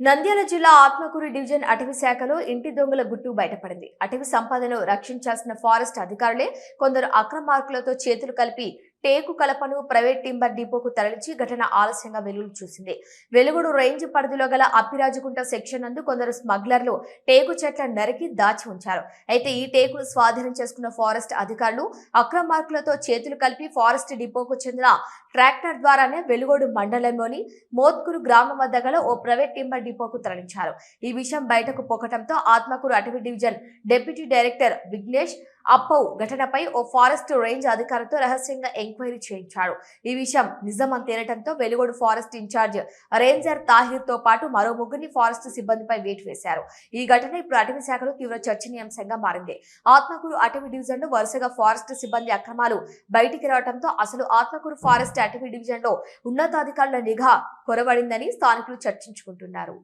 నంద్యాల జిల్లా ఆత్మకూరు డివిజన్ అటవీ శాఖలో ఇంటి దొంగల గుట్టు బయటపడింది. అటవీ సంపదను రక్షించాల్సిన ఫారెస్ట్ అధికారులే కొందరు అక్రమార్కులతో చేతులు కలిపి టేకు కలపను ప్రైవేట్ టింబర్ డిపోకు తరలించి ఘటన ఆలస్యంగా వెలుగు చూసింది. వెలుగుడు రేంజ్ పరిధిలో గల అప్పిరాజుకుంట సెక్షన్ నందు కొందరు స్మగ్లర్లు టేకు చెట్ల నరికి దాచి ఉంచారు. అయితే ఈ టేకును స్వాధీనం చేసుకున్న ఫారెస్ట్ అధికారులు అక్రమార్కులతో చేతులు కలిపి ఫారెస్ట్ డిపోకు చెందిన ట్రాక్టర్ ద్వారానే వెలుగోడు మండలంలోని మోత్కూరు గ్రామం వద్ద గల ఓ ప్రైవేట్ టింబర్ డిపోకు తరలించారు. ఈ విషయం బయటకు పొక్కటంతో ఆత్మకూరు అటవీ డివిజన్ డిప్యూటీ డైరెక్టర్ విఘ్నేష్ అప్పౌ ఘటనపై ఓ ఫారెస్ట్ రేంజ్ అధికారితో రహస్యంగా ఎంక్వైరీ చేయించాడు. ఈ విషయం నిజమని తేలటంతో Velugodu forest in charge ranger Tahir తో పాటు మరో ముగ్గురిని ఫారెస్ట్ సిబ్బందిపై వేటు వేశారు. ఈ ఘటన ఇప్పుడు అటవీ శాఖలో తీవ్ర చర్చనీయాంశంగా మారింది. ఆత్మకూరు అటవీ డివిజన్ లో వరుసగా ఫారెస్ట్ సిబ్బంది అక్రమాలు బయటికి రావడంతో అసలు ఆత్మకూరు ఫారెస్ట్ అటవీ డివిజన్ లో ఉన్నతాధికారుల నిఘా కొరవడిందని స్థానికులు చర్చించుకుంటున్నారు.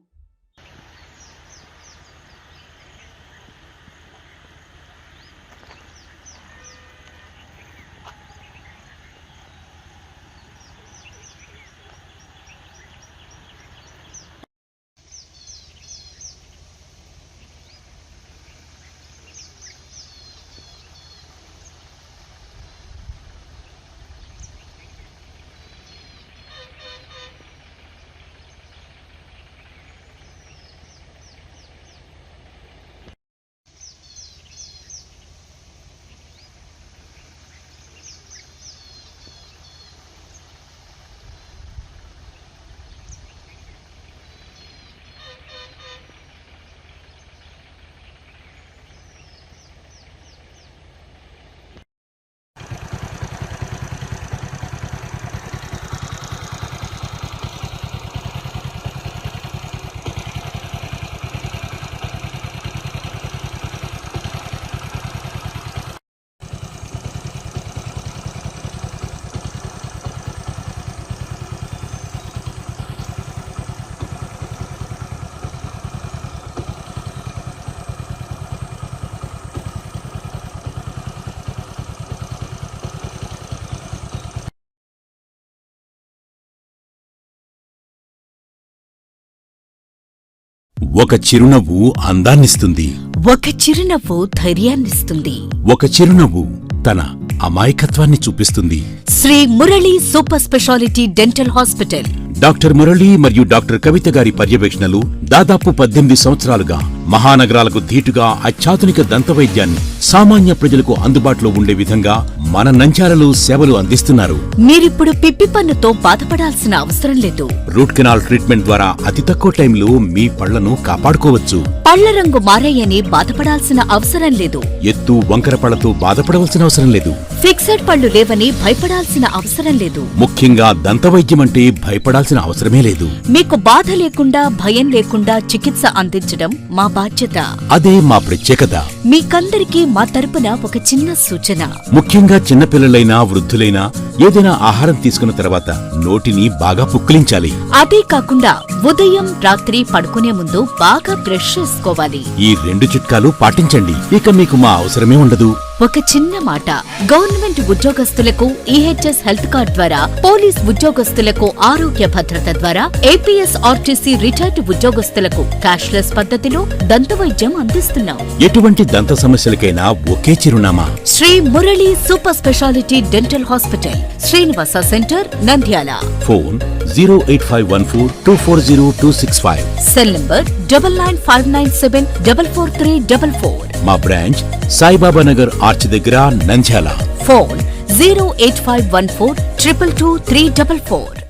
ఒక చిరునవ్వు అందాన్నిస్తుంది. ఒక చిరునవ్వు ధైర్యాన్నిస్తుంది. ఒక చిరునవ్వు తన అమాయకత్వాన్ని చూపిస్తుంది. Shri Murali super speciality dental hospital. Doctor Murali మరియు డాక్టర్ కవిత గారి పర్యవేక్షణలు దాదాపు 18 సంవత్సరాలుగా మహానగరాలకు ధీటుగా అత్యాధునిక దంతవైద్యాన్ని సామాన్య ప్రజలకు అందుబాటులో ఉండే విధంగా మన నంద్యాలలో సేవలు అందిస్తున్నారు. మీరిప్పుడు పిప్పి పన్నుతో బాధపడాల్సిన అవసరం లేదు. రూట్ కెనాల్ ట్రీట్మెంట్ ద్వారా అతి తక్కువ టైంలో మీ పళ్లను కాపాడుకోవచ్చు. పళ్ల రంగు మారాయని బాధపడాల్సిన అవసరం లేదు. ఎత్తు వంకర పళ్లతో బాధపడవలసిన అవసరం లేదు. ఫిక్సెడ్ పళ్లు లేవని భయపడాల్సిన అవసరం లేదు. ముఖ్యంగా దంతవైద్యం అంటే భయపడాల్సిన అవసరమే లేదు. మీకు బాధ లేకుండా భయం లేకుండా చికిత్స అందించడం మా బాధ్యత. అదే మా ప్రత్యేకత. మీకందరికీ మా తరపున ఒక చిన్న సూచన. ముఖ్యంగా చిన్నపిల్లలైనా వృద్ధులైనా ఏదైనా ఆహారం తీసుకున్న తర్వాత నోటిని బాగా పుక్కిలించాలి. అదే కాకుండా ఉదయం రాత్రి పడుకునే ముందు బాగా బ్రష్ చేసుకోవాలి. ఈ 2 చిట్కాలు పాటించండి. ఇక మీకు మా అవసరమే ఉండదు. ఒక చిన్న మాట, గవర్నమెంట్ ఉద్యోగస్తులకు ఈహెచ్ఎస్ హెల్త్ కార్డ్ ద్వారా, పోలీస్ ఉద్యోగస్తులకు ఆరోగ్య భద్రత ద్వారా, ఏపీఎస్ ఆర్టీసీ రిటైర్డ్ ఉద్యోగస్తులకు క్యాష్లెస్ పద్ధతిలో దంతవైద్యం అందిస్తున్నాం. ఎటువంటి దంత సమస్యలకైనా ఒకే చిరునామా, Shri Murali super speciality dental hospital, Srinivasa centre, Nandyal. Phone 08514240265. Cell number 9959744344. మా బ్రాంచ్ సాయిబాబా నగర్ ఆర్చ్ దగ్గర, నంద్యాల. ఫోన్ 08514222344.